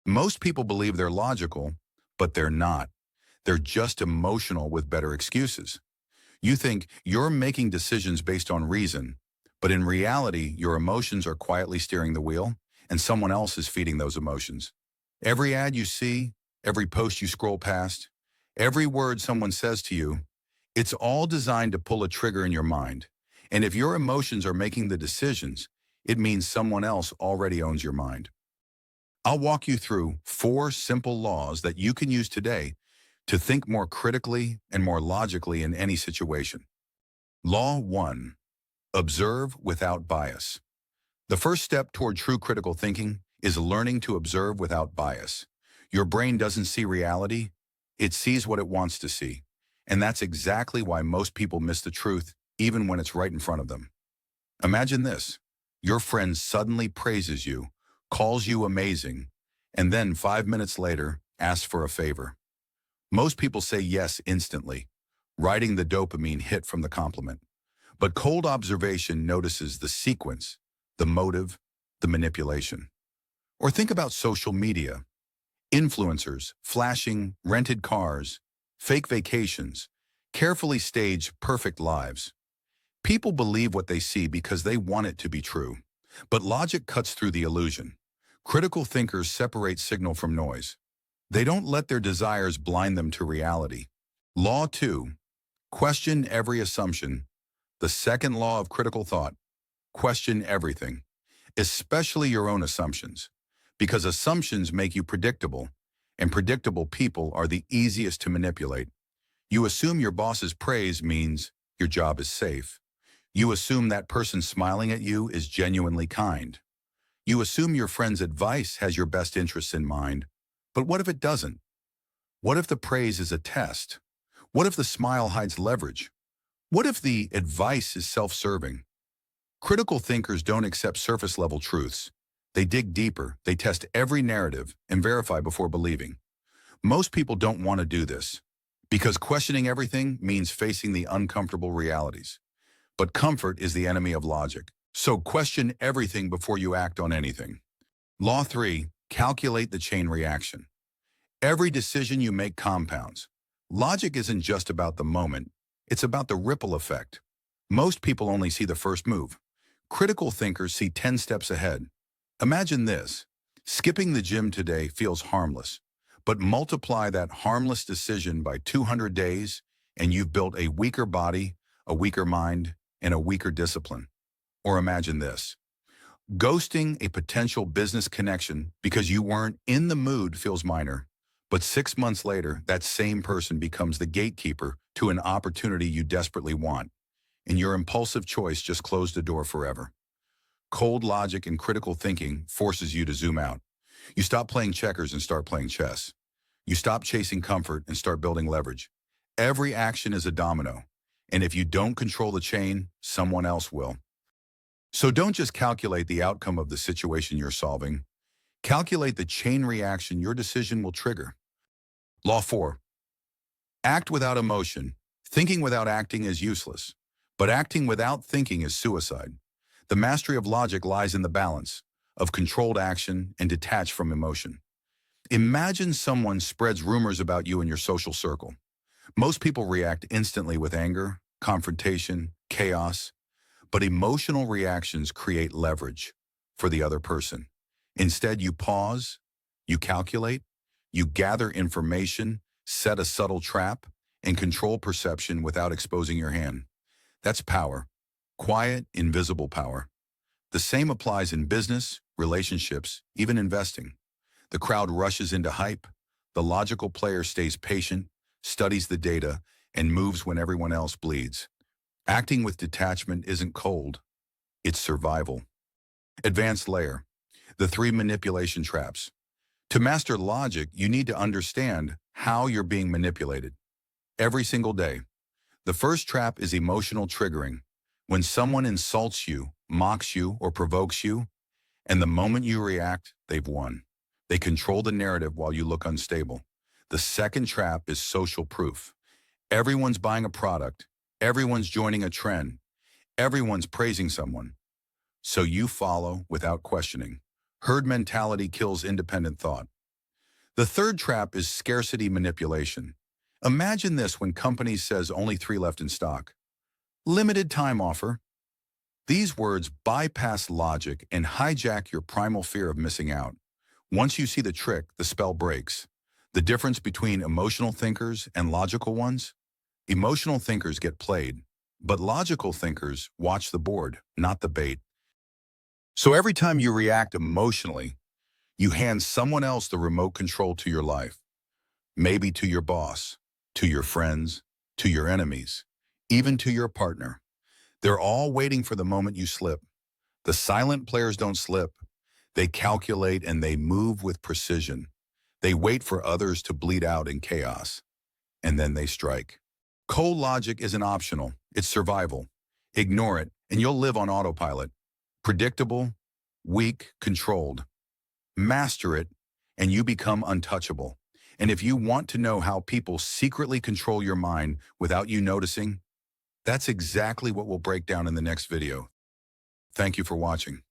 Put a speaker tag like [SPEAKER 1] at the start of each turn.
[SPEAKER 1] Most people believe they're logical, but they're not. They're just emotional with better excuses. You think you're making decisions based on reason, but in reality, your emotions are quietly steering the wheel, and someone else is feeding those emotions. Every ad you see, every post you scroll past, every word someone says to you, it's all designed to pull a trigger in your mind. And if your emotions are making the decisions, it means someone else already owns your mind. I'll walk you through 4 simple laws that you can use today to think more critically and more logically in any situation. Law 1. Observe without bias. The first step toward true critical thinking is learning to observe without bias. Your brain doesn't see reality, it sees what it wants to see. And that's exactly why most people miss the truth, even when it's right in front of them. Imagine this. Your friend suddenly praises you, calls you amazing, and then 5 minutes later asks for a favor. Most people say yes instantly, riding the dopamine hit from the compliment. But cold observation notices the sequence, the motive, the manipulation. Or think about social media. Influencers, flashing rented cars, fake vacations, carefully staged perfect lives. People believe what they see because they want it to be true. But logic cuts through the illusion. Critical thinkers separate signal from noise. They don't let their desires blind them to reality. Law 2. Question every assumption. The second law of critical thought. Question everything, especially your own assumptions, because assumptions make you predictable, and predictable people are the easiest to manipulate. You assume your boss's praise means your job is safe. You assume that person smiling at you is genuinely kind. You assume your friend's advice has your best interests in mind. But what if it doesn't? What if the praise is a test? What if the smile hides leverage? What if the advice is self-serving? Critical thinkers don't accept surface-level truths. They dig deeper, they test every narrative, and verify before believing. Most people don't want to do this, because questioning everything means facing the uncomfortable realities. But comfort is the enemy of logic. So question everything before you act on anything. Law 3. Calculate the chain reaction. Every decision you make compounds. Logic isn't just about the moment, it's about the ripple effect. Most people only see the first move. Critical thinkers see 10 steps ahead. Imagine this. Skipping the gym today feels harmless, but multiply that harmless decision by 200 days, and you've built a weaker body, a weaker mind, and a weaker discipline. Or imagine this. Ghosting a potential business connection because you weren't in the mood feels minor, but 6 months later, that same person becomes the gatekeeper to an opportunity you desperately want, and your impulsive choice just closed the door forever. Cold logic and critical thinking forces you to zoom out. You stop playing checkers and start playing chess. You stop chasing comfort and start building leverage. Every action is a domino, and if you don't control the chain, someone else will. So don't just calculate the outcome of the situation you're solving. Calculate the chain reaction your decision will trigger. Law 4. Act without emotion. Thinking without acting is useless, but acting without thinking is suicide. The mastery of logic lies in the balance of controlled action and detached from emotion. Imagine someone spreads rumors about you in your social circle. Most people react instantly with anger, confrontation, chaos, but emotional reactions create leverage for the other person. Instead, you pause, you calculate, you gather information, set a subtle trap, and control perception without exposing your hand. That's power. Quiet, invisible power. The same applies in business, relationships, even investing. The crowd rushes into hype. The logical player stays patient, studies the data, and moves when everyone else bleeds. Acting with detachment isn't cold, it's survival. Advanced layer. The 3 manipulation traps. To master logic, you need to understand how you're being manipulated. Every single day. The first trap is emotional triggering. When someone insults you, mocks you, or provokes you, and the moment you react, they've won. They control the narrative while you look unstable. The second trap is social proof. Everyone's buying a product. Everyone's joining a trend. Everyone's praising someone. So you follow without questioning. Herd mentality kills independent thought. The third trap is scarcity manipulation. Imagine this when companies says only 3 left in stock. Limited time offer. These words bypass logic and hijack your primal fear of missing out. Once you see the trick, the spell breaks. The difference between emotional thinkers and logical ones? Emotional thinkers get played, but logical thinkers watch the board, not the bait. So every time you react emotionally, you hand someone else the remote control to your life. Maybe to your boss, to your friends, to your enemies, even to your partner. They're all waiting for the moment you slip. The silent players don't slip. They calculate and they move with precision. They wait for others to bleed out in chaos, and then they strike. Cold logic isn't optional, it's survival. Ignore it, and you'll live on autopilot. Predictable, weak, controlled. Master it, and you become untouchable. And if you want to know how people secretly control your mind without you noticing, that's exactly what we'll break down in the next video. Thank you for watching.